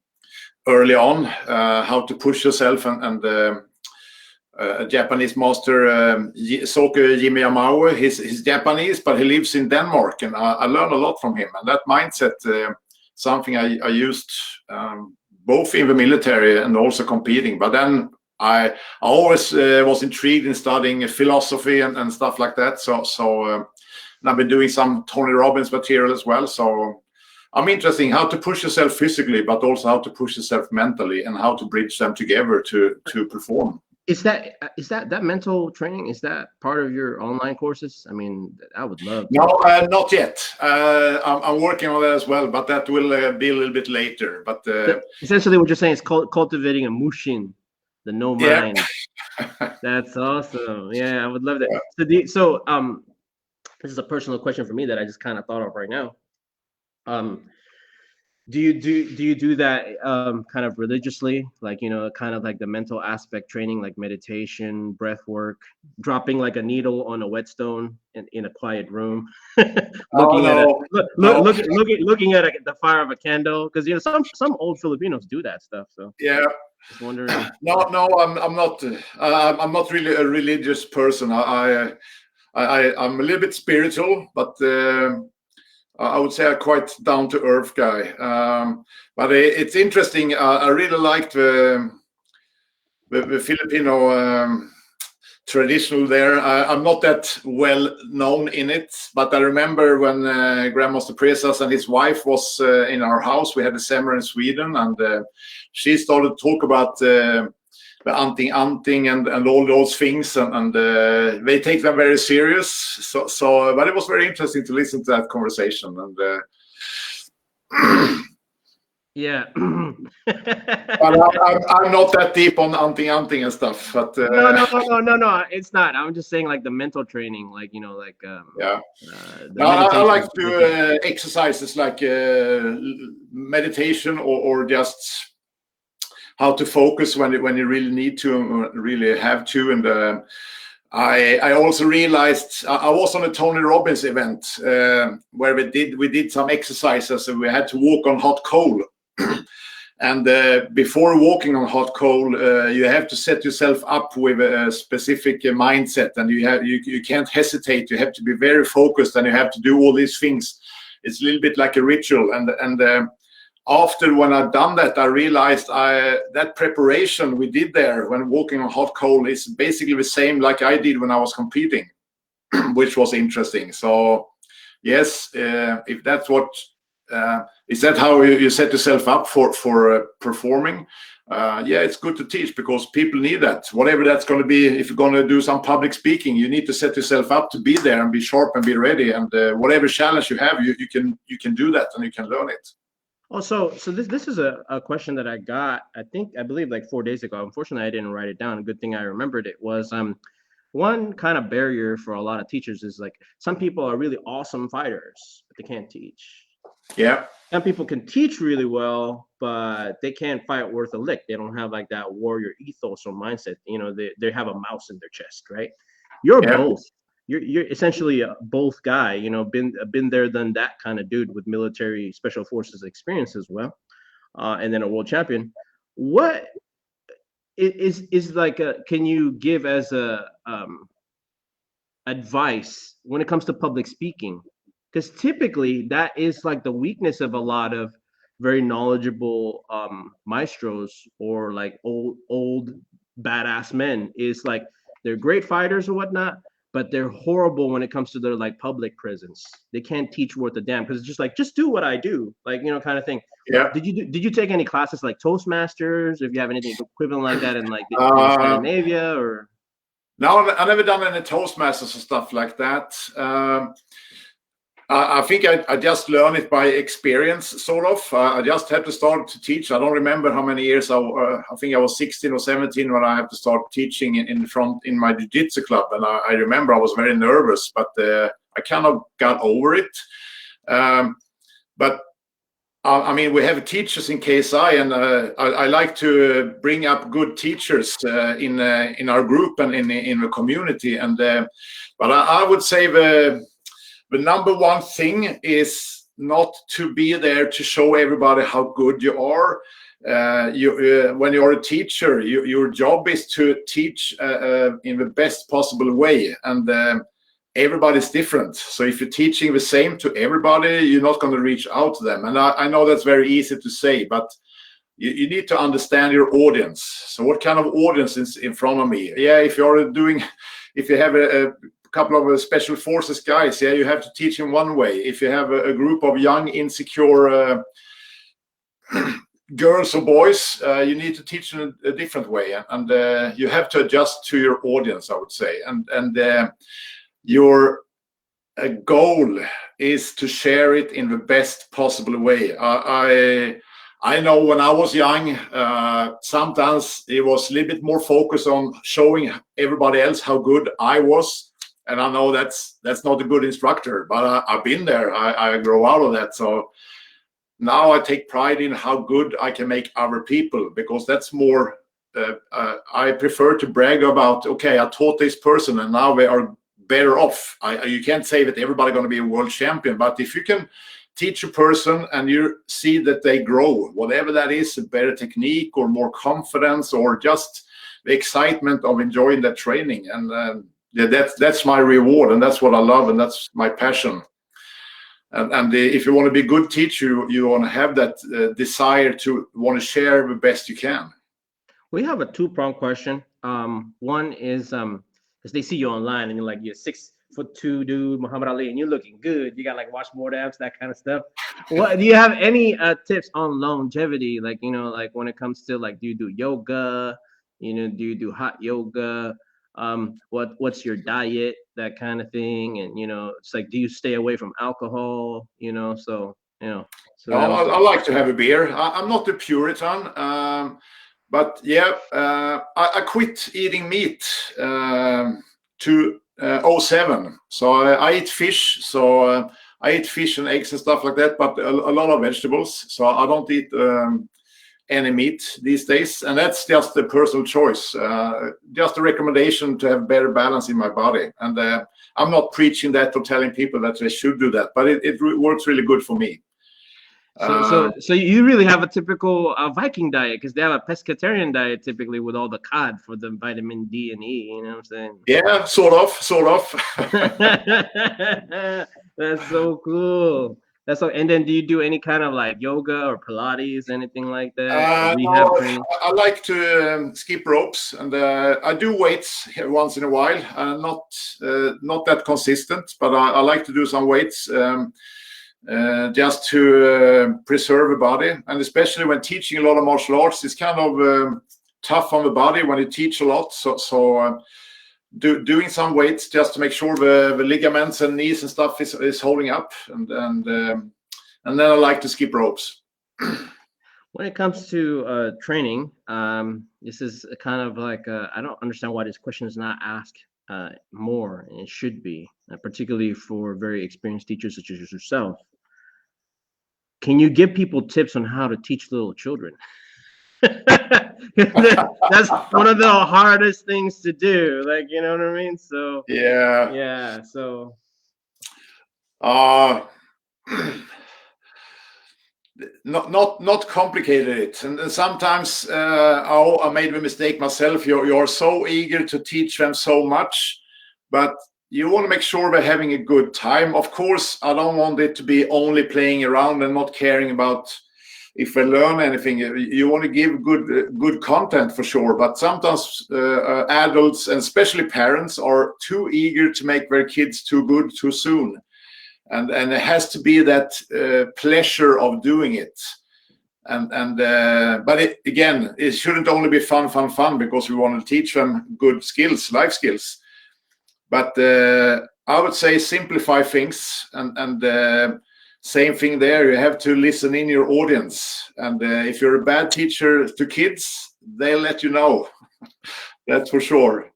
early on, how to push yourself, and a Japanese master, Soke Jimmy Yamaue, he's Japanese, but he lives in Denmark, and I learned a lot from him. And that mindset, something I used both in the military and also competing. But then I always was intrigued in studying philosophy and stuff like that. So and I've been doing some Tony Robbins material as well. So I'm interested in how to push yourself physically, but also how to push yourself mentally, and how to bridge them together to perform. Is that mental training? Is that part of your online courses? I mean, I would love. No, not yet. I'm working on that as well, but that will be a little bit later. But essentially, what you're saying is cultivating a mushin, the no mind. Yeah. That's awesome. Yeah, I would love that. Yeah. So this is a personal question for me that I just kind of thought of right now. Do you do that kind of religiously, like, you know, kind of like the mental aspect training, like meditation, breath work, dropping like a needle on a whetstone in a quiet room, looking at the fire of a candle? Because, you know, some old Filipinos do that stuff. So yeah, just wondering. No, I'm not. I'm not really a religious person. I'm a little bit spiritual, but I would say I'm quite down to earth guy. But it's interesting. I really liked the Filipino traditional there. I'm not that well known in it, but I remember when Grandmaster Presas and his wife was in our house. We had a seminar in Sweden, and she started to talk about the anting and all those things, and they take them very serious. So but it was very interesting to listen to that conversation, and yeah. but I'm not that deep on anting and stuff. But no, it's not. I'm just saying, like, the mental training, like, you know, like yeah. I like to do exercises like meditation or just how to focus when you really need to, really have to. And I also realized I was on a Tony Robbins event where we did some exercises, and we had to walk on hot coal. And before walking on hot coal, you have to set yourself up with a specific mindset, and you can't hesitate. You have to be very focused, and you have to do all these things. It's a little bit like a ritual. And after when I've done that, I realized that preparation we did there when walking on hot coal is basically the same like I did when I was competing, which was interesting. So yes, if that's what is that how you set yourself up for performing? Yeah, it's good to teach, because people need that. Whatever that's going to be, if you're going to do some public speaking, you need to set yourself up to be there and be sharp and be ready. And whatever challenge you have, you can do that, and you can learn it. Oh, so this is a question that I got, I believe like 4 days ago. Unfortunately, I didn't write it down. A good thing I remembered it was one kind of barrier for a lot of teachers is, like, some people are really awesome fighters, but they can't teach. Yeah. Some people can teach really well, but they can't fight worth a lick. They don't have like that warrior ethos or mindset. You know, they have a mouse in their chest, right? You're both. You're essentially a both guy. You know, been there, done that kind of dude with military special forces experience as well. and then a world champion. What is like can you give as a advice when it comes to public speaking? Because typically that is like the weakness of a lot of very knowledgeable maestros or like old badass men, is like they're great fighters or whatnot, but they're horrible when it comes to their like public presence. They can't teach worth a damn because it's just like, just do what I do, like, kind of thing. Yeah. Did you take any classes like Toastmasters, if you have anything equivalent like that in like in Scandinavia? Or no, I never done any Toastmasters or stuff like that. I think I just learned it by experience, sort of. I just had to start to teach. I don't remember how many years. I think I was 16 or 17 when I had to start teaching in my jiu-jitsu club. And I remember I was very nervous, but I kind of got over it. But I mean, we have teachers in KSI, and I like to bring up good teachers in our group and in the community. And but I would say the number one thing is not to be there to show everybody how good you are. When you're a teacher, your job is to teach in the best possible way, and everybody's different. So if you're teaching the same to everybody, you're not going to reach out to them. And I know that's very easy to say, but you need to understand your audience. So what kind of audience is in front of me? Yeah, if you have a couple of special forces guys, yeah, you have to teach in one way. If you have a group of young, insecure girls or boys, you need to teach in a different way. And you have to adjust to your audience, I would say. And your goal is to share it in the best possible way. I know when I was young, sometimes it was a little bit more focused on showing everybody else how good I was. And I know that's not a good instructor, but I've been there. I grow out of that. So now I take pride in how good I can make other people, because that's more, I prefer to brag about, okay, I taught this person and now they are better off. You can't say that everybody's going to be a world champion, but if you can teach a person and you see that they grow, whatever that is, a better technique or more confidence or just the excitement of enjoying that training. And yeah, that's my reward, and that's what I love, and that's my passion. And if you want to be a good teacher, you want to have that desire to want to share the best you can. We have a two-pronged question. One is because they see you online and you're like, you're 6'2" dude, Muhammad Ali, and you're looking good. You got like washboard abs, that kind of stuff. What do you have any tips on longevity? Like, like when it comes to like, do you do yoga? Do you do hot yoga? What's your diet, that kind of thing? And it's like, do you stay away from alcohol? So I like to have a beer. I'm not a Puritan, but yeah, I quit eating meat to 07. So I eat fish. So I eat fish and eggs and stuff like that, but a lot of vegetables. So I don't eat any meat these days, and that's just a personal choice, just a recommendation to have better balance in my body. And I'm not preaching that or telling people that they should do that, but it works really good for me. So you really have a typical Viking diet, because they have a pescatarian diet typically with all the cod for the vitamin D and E. You know what I'm saying? Yeah, sort of. That's so cool. And then do you do any kind of like yoga or Pilates, anything like that? No, I like to skip ropes, and I do weights once in a while. Not that consistent, but I like to do some weights just to preserve the body. And especially when teaching a lot of martial arts, it's kind of tough on the body when you teach a lot. So doing some weights just to make sure the ligaments and knees and stuff is holding up, and then I like to skip ropes. When it comes to training, this is kind of like I don't understand why this question is not asked more, and it should be, particularly for very experienced teachers such as yourself. Can you give people tips on how to teach little children? That's one of the hardest things to do, like, you know what I mean? So yeah, so not complicated it. And sometimes I made a mistake myself. You're so eager to teach them so much, but you want to make sure they're having a good time. Of course, I don't want it to be only playing around and not caring about if they learn anything. You want to give good content for sure, but sometimes adults and especially parents are too eager to make their kids too good too soon. And it has to be that pleasure of doing it. But it shouldn't only be fun, because we want to teach them good skills, life skills. But I would say simplify things, and same thing there. You have to listen in your audience. And if you're a bad teacher to kids, they'll let you know. That's for sure.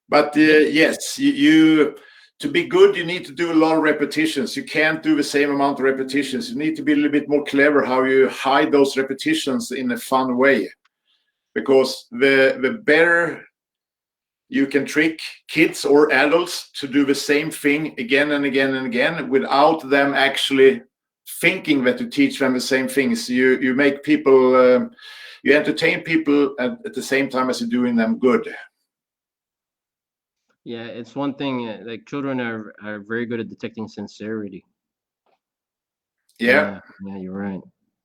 But yes, to be good, you need to do a lot of repetitions. You can't do the same amount of repetitions. You need to be a little bit more clever how you hide those repetitions in a fun way. Because the better you can trick kids or adults to do the same thing again and again and again without them actually thinking that you teach them the same things. You make people, you entertain people at the same time as you're doing them good. Yeah, it's one thing, like children are very good at detecting sincerity. Yeah, you're right.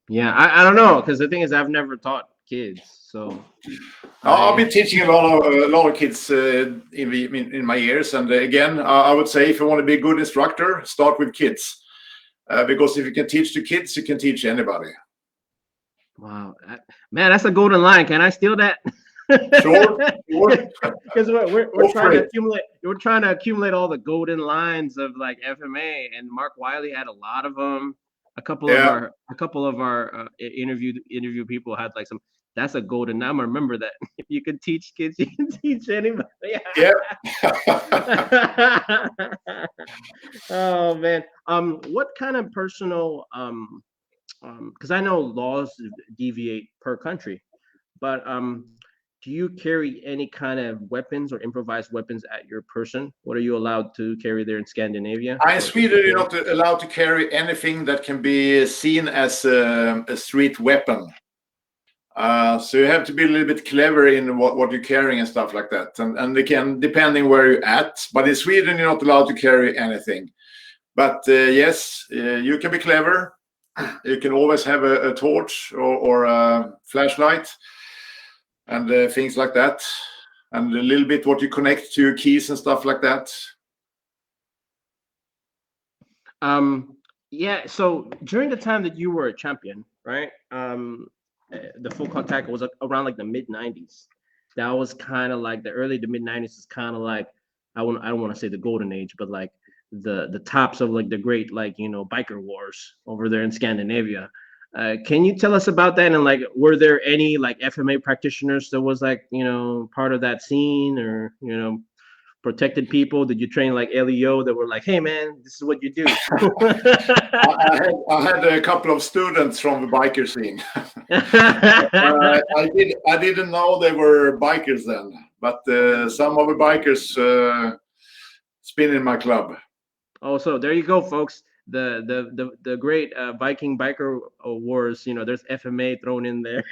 Yeah, I don't know, because the thing is I've never taught kids, so I've been teaching a lot of kids in my years, and again, I would say if you want to be a good instructor, start with kids, because if you can teach the kids, you can teach anybody. Wow, man, that's a golden line. Can I steal that? Sure. Because we're trying to accumulate all the golden lines of like FMA, and Mark Wiley had a lot of them. A couple of our interview people had like some. That's a golden. I'm gonna remember that. If you can teach kids, you can teach anybody. Yeah. Oh man. What kind of personal because I know laws deviate per country, but do you carry any kind of weapons or improvised weapons at your person? What are you allowed to carry there in Scandinavia? In Sweden, you're not allowed to carry anything that can be seen as a street weapon. So you have to be a little bit clever in what you're carrying and stuff like that. And again, depending where you're at. But in Sweden, you're not allowed to carry anything. But yes, you can be clever. You can always have a torch or a flashlight and things like that. And a little bit what you connect to your keys and stuff like that. Yeah, so during the time that you were a champion, right? The full contact was around like the mid 90s. That was kind of like the early to mid 90s is kind of like I don't want to say the golden age, but like the tops of like the great like biker wars over there in Scandinavia. Can you tell us about that? And like, were there any like FMA practitioners that was like part of that scene, or protected people? Did you train like LEO that were like, hey man, this is what you do? I had a couple of students from the biker scene. I didn't know they were bikers then, but some of the bikers spin in my club. Oh, so there you go, folks. The great Viking biker wars. There's FMA thrown in there.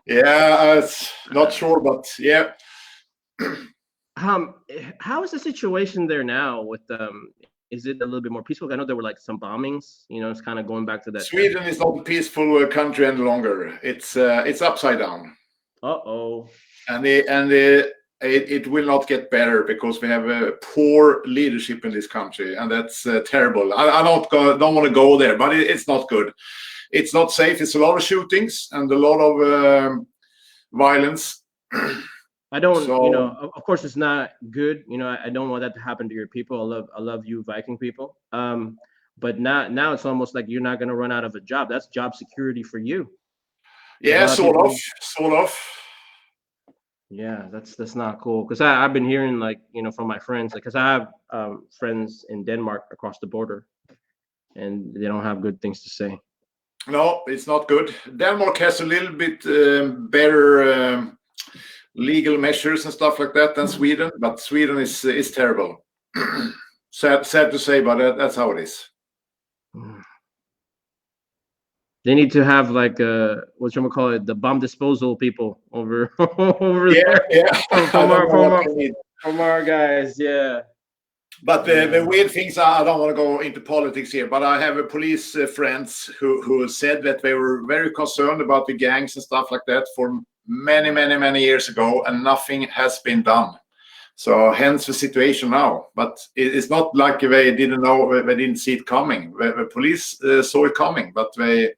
Yeah, it's not sure, but yeah. How is the situation there now with is it a little bit more peaceful? I know there were like some bombings, it's kind of going back to that. Sweden is not a peaceful country any longer. It's upside down. Uh-oh. And it will not get better because we have a poor leadership in this country, and that's terrible. I don't want to go there, but it's not good. It's not safe. It's a lot of shootings and a lot of violence. I don't, of course, it's not good. I don't want that to happen to your people. I love you, Viking people. But now it's almost like you're not going to run out of a job. That's job security for you. Yeah, sort of. Yeah, that's not cool. Because I've been hearing like from my friends, because I have friends in Denmark across the border, and they don't have good things to say. No, it's not good. Denmark has a little bit better legal measures and stuff like that than Sweden, but Sweden is terrible. Sad to say, but that's how it is. They need to have like what you call it, the bomb disposal people over over Yeah, there yeah. I don't know what they need. from our guys. Yeah. But the weird things, I don't want to go into politics here, but I have a police friends who said that they were very concerned about the gangs and stuff like that for many years ago, and nothing has been done. So hence the situation now. But it's not like they didn't know, they didn't see it coming. The police saw it coming, but they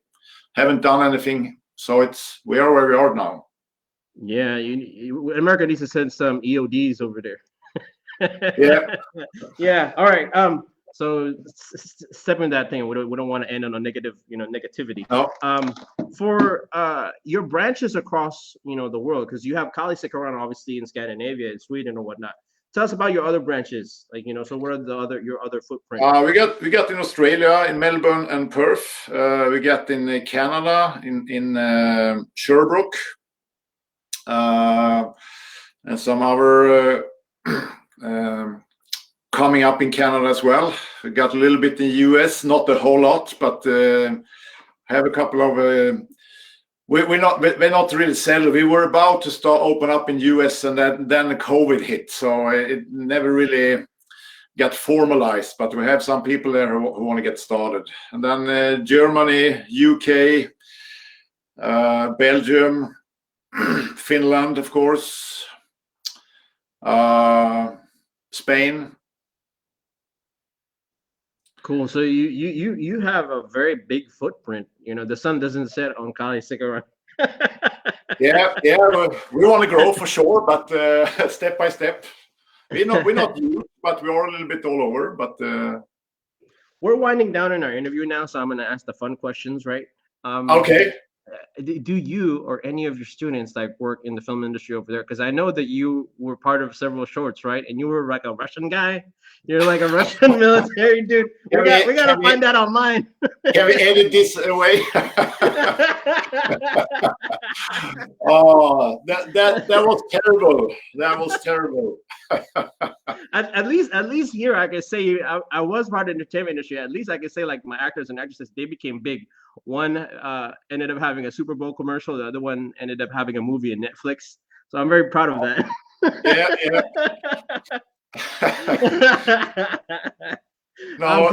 haven't done anything. So we are where we are now. Yeah, America needs to send some EODs over there. Yeah. Yeah. All right. So stepping that thing, we don't want to end on a negative, negativity. No. For your branches across, the world, because you have Kali Sikaran obviously in Scandinavia, in Sweden or whatnot. Tell us about your other branches, so what are your other footprints? We got in Australia, in Melbourne and Perth. We got in Canada, in Sherbrooke, and some other coming up in Canada as well. We got a little bit in the US, not a whole lot, but have a couple of. We're not really selling. We were about to start open up in US, and then the COVID hit, so it never really got formalized. But we have some people there who want to get started, and then Germany, UK, Belgium, Finland, of course, Spain. Cool. So you have a very big footprint. The sun doesn't set on Kali Sikaran. Yeah. We want to grow for sure, but step by step. We're not huge, but we are a little bit all over. But we're winding down in our interview now, so I'm going to ask the fun questions, right? Okay. Do you or any of your students work in the film industry over there? Because I know that you were part of several shorts, right? And you were like a Russian guy. You're like a Russian military dude. We gotta find that online. Can we edit this away? Oh, that was terrible. That was terrible. At least here I can say I was part of the entertainment industry. At least I can say my actors and actresses, they became big. One ended up having a Super Bowl commercial. The other one ended up having a movie in Netflix. So I'm very proud of that. Yeah. No,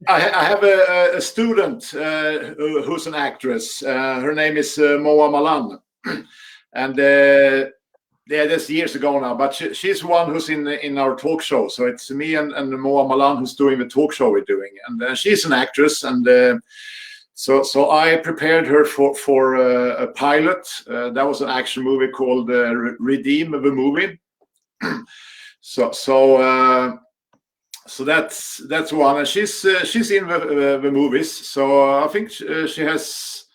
I have a student who's an actress. Her name is Moa Malan, and that's years ago now. But she's one who's in our talk show. So it's me and Moa Malan who's doing the talk show we're doing, and she's an actress. And so I prepared her for a pilot. That was an action movie called Redeem the Movie. So that's one, and she's in the movies. So I think she has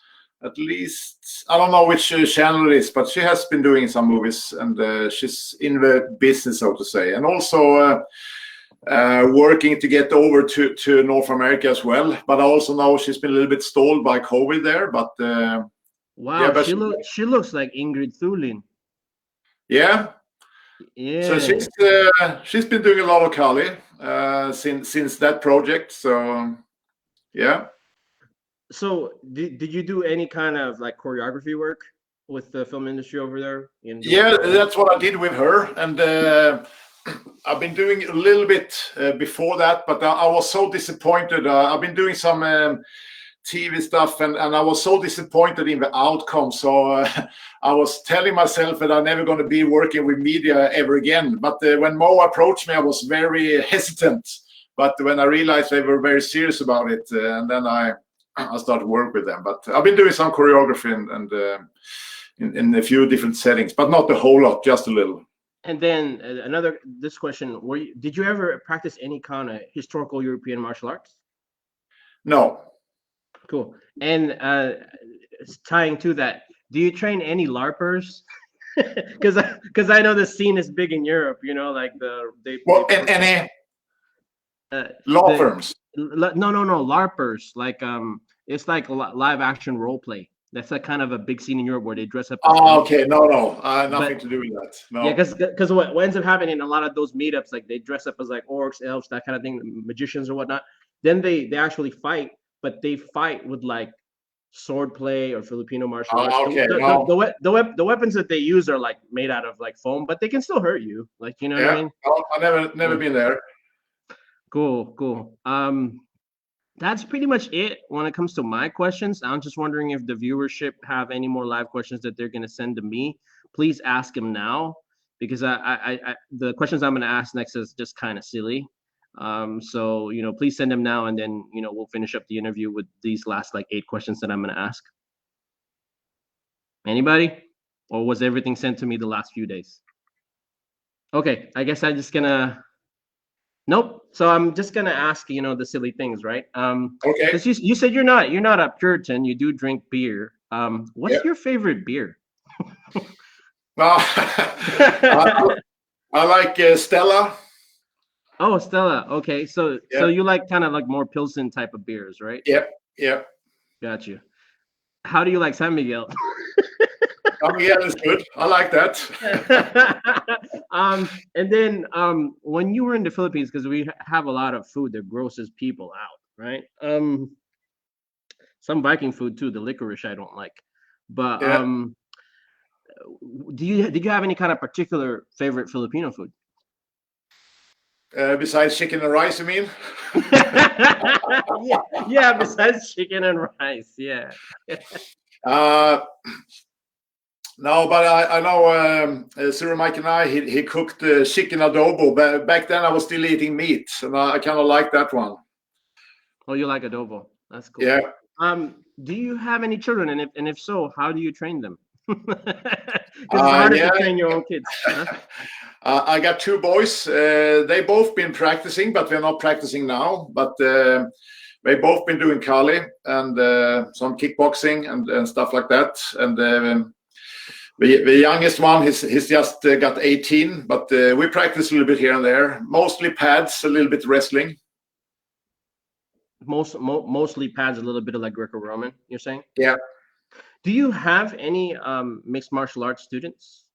at least, I don't know which channel it is, but she has been doing some movies, and she's in the business, so to say, and also working to get over to North America as well. But I also know she's been a little bit stalled by COVID there. But wow, yeah, but she looks like Ingrid Thulin. Yeah. Yeah. So she's been doing a lot of Kali since that project. So yeah. So did you do any kind of choreography work with the film industry over there? Yeah, that's what I did with her, and I've been doing a little bit before that, but I was so disappointed. I've been doing some TV stuff, and I was so disappointed in the outcome. So I was telling myself that I'm never going to be working with media ever again. But when Mo approached me, I was very hesitant. But when I realized they were very serious about it, and then I started work with them. But I've been doing some choreography and in a few different settings, but not a whole lot, just a little. And then this question: did you ever practice any kind of historical European martial arts? No. Cool. And tying to that, do you train any LARPers? Because I know the scene is big in Europe. Any law firms? No, LARPers. It's like live action role play. That's kind of a big scene in Europe where they dress up. Okay. No. Nothing to do with that. No. Yeah, because what ends up happening in a lot of those meetups, they dress up as orcs, elves, that kind of thing, magicians or whatnot. then they actually fight, but they fight with like sword play or Filipino martial arts. Okay. No. The weapons that they use are like made out of like foam, but they can still hurt you. Like, you know what I mean? No, I never been there. Cool. That's pretty much it when it comes to my questions. I'm just wondering if the viewership have any more live questions that they're gonna send to me. Please ask them now, because the questions I'm gonna ask next is just kind of silly. So please send them now, and then we'll finish up the interview with these last like 8 questions that I'm gonna ask. Anybody? Or was everything sent to me the last few days? Okay, I guess I'm just gonna. Nope. So I'm just gonna ask the silly things, right? Okay. Because you said you're not a Puritan. You do drink beer. What's your favorite beer? Well, I like Stella. Oh, Stella. Okay, so you like kind of like more Pilsen type of beers, right? Yep. Got you. How do you like San Miguel? San Miguel is good. I like that. And then when you were in the Philippines, because we have a lot of food that grosses people out, right? Some Viking food too. The licorice I don't like, but did you have any kind of particular favorite Filipino food? Besides chicken and rice, you mean? yeah. Besides chicken and rice, yeah. No, but I know Sir Mike and he cooked chicken adobo. But back then I was still eating meat, and I kind of like that one. Oh, you like adobo? That's cool. Yeah. Do you have any children? And if so, how do you train them? Because it's harder to train your own kids. Huh? I got 2 boys. They both been practicing, but they're not practicing now. But they both been doing Kali and some kickboxing and stuff like that. And the youngest one, he's just got 18, but we practice a little bit here and there. Mostly pads, a little bit wrestling. Mostly pads, a little bit of like Greco-Roman, you're saying? Yeah. Do you have any mixed martial arts students?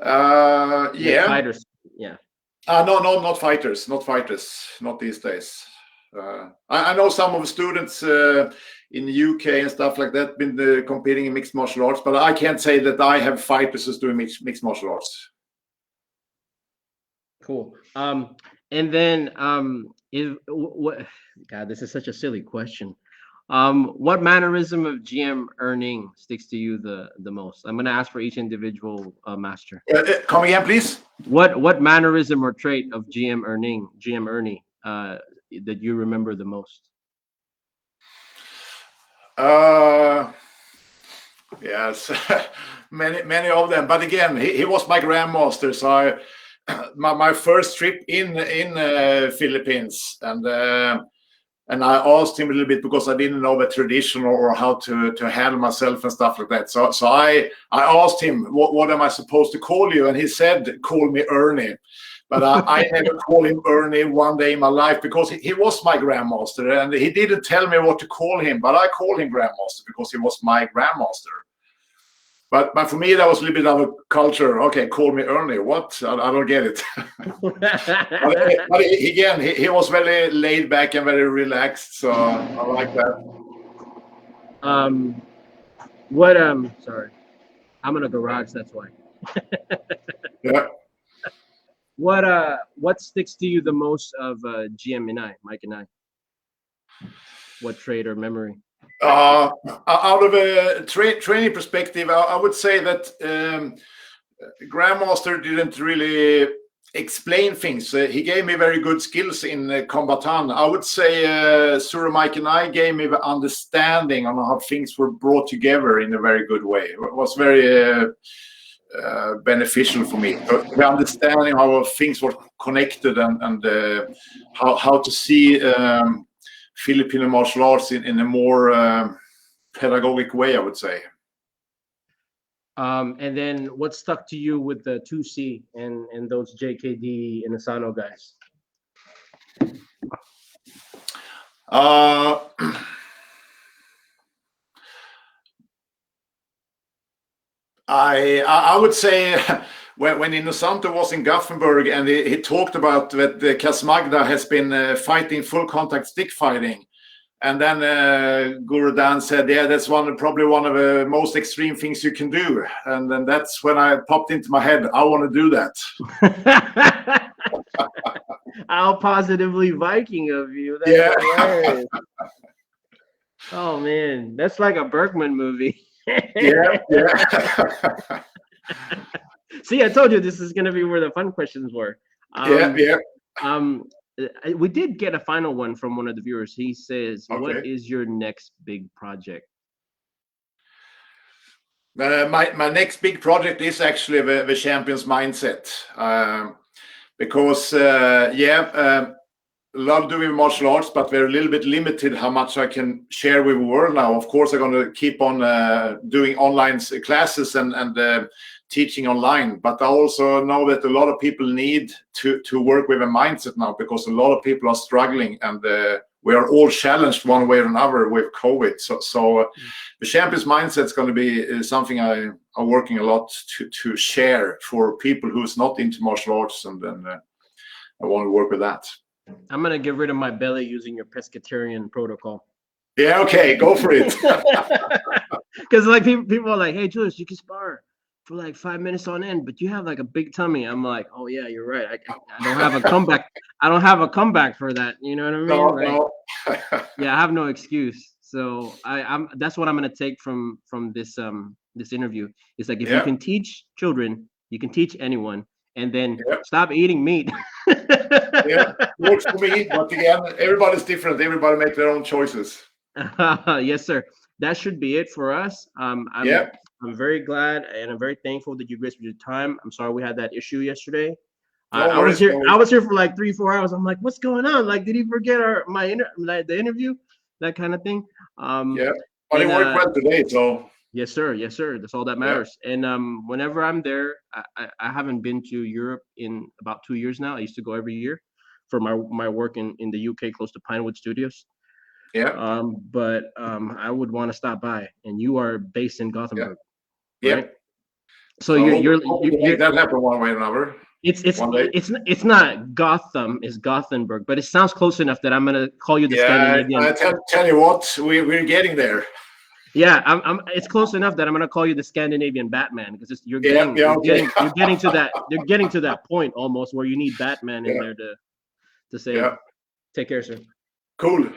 Yeah. Like fighters. Yeah. No, not fighters. Not these days. I know some of the students in the UK and stuff like that been competing in mixed martial arts, but I can't say that I have fighters who's doing mixed martial arts. Cool. And then God, this is such a silly question. What mannerism of GM earning sticks to you the most? I'm gonna ask for each individual master. Come again, please. What mannerism or trait of GM Ernie that you remember the most? Yes, many of them. But again, he was my grandmaster, so my first trip in Philippines, and I asked him a little bit because I didn't know the tradition or how to handle myself and stuff like that. So I asked him, what am I supposed to call you? And he said, call me Ernie. But I never called him Ernie one day in my life because he was my grandmaster, and he didn't tell me what to call him, but I called him grandmaster because he was my grandmaster. But for me, that was a little bit of a culture. Okay, call me Ernie. What? I don't get it. but again, he was very laid back and very relaxed, so I like that. Sorry, I'm in a garage. That's why. Yeah. What sticks to you the most of GM and Mike and I? What trait or memory? Out of a training perspective, I would say that Grandmaster didn't really explain things. He gave me very good skills in combatant. I would say Sura Mike and I gave me the understanding on how things were brought together in a very good way. It was very beneficial for me. The understanding how things were connected and how to see Filipino martial arts in a more pedagogic way, I would say. And then what stuck to you with the 2C and those JKD and Asano guys? I would say when Innocente was in Gothenburg, and he talked about that Cas Magda has been fighting full contact stick fighting. And then Guro Dan said, yeah, that's probably one of the most extreme things you can do. And then that's when I popped into my head, I want to do that. How positively Viking of you. That's hilarious. Oh, man. That's like a Bergman movie. Yeah. See, I told you this is going to be where the fun questions were. We did get a final one from one of the viewers. He says, what is your next big project? My next big project is actually the Champions Mindset. Because, love doing martial arts, but we're a little bit limited how much I can share with the world now. Of course, I'm going to keep on doing online classes and teaching online, but I also know that a lot of people need to work with a mindset now, because a lot of people are struggling, and we are all challenged one way or another with COVID. So the Champions Mindset is going to be something I'm working a lot to share for people who's not into martial arts, and then I want to work with that. I'm going to get rid of my belly using your pescatarian protocol. Yeah, okay, go for it. Because like people are like, hey, Julius, you can spar for like 5 minutes on end, but you have like a big tummy. I'm like, oh yeah, you're right. I don't have a comeback. I don't have a comeback for that. You know what I mean? No. Yeah, I have no excuse. So that's what I'm going to take from this this interview. It's like, if you can teach children, you can teach anyone, and then stop eating meat. Works for me, but again, everybody's different. Everybody make their own choices. Yes, sir. That should be it for us. I'm very glad, and I'm very thankful that you graced me your time. I'm sorry we had that issue yesterday. I was here for like 3-4 hours. I'm like, what's going on? Like, did he forget the interview? That kind of thing. But it worked well today, so. Yes, sir. Yes, sir. That's all that matters. And whenever I'm there, I haven't been to Europe in about 2 years now. I used to go every year for my work in the UK, close to Pinewood Studios. But I would want to stop by, and you are based in Gothenburg. Right? So you're that happen one way or another. It's not Gotham, it's Gothenburg, but it sounds close enough that I'm gonna call you the Scandinavian. I tell you what, we're getting there. Yeah, it's close enough that I'm gonna call you the Scandinavian Batman, because you're getting to that point almost where you need Batman in there to say, take care, sir. Cool.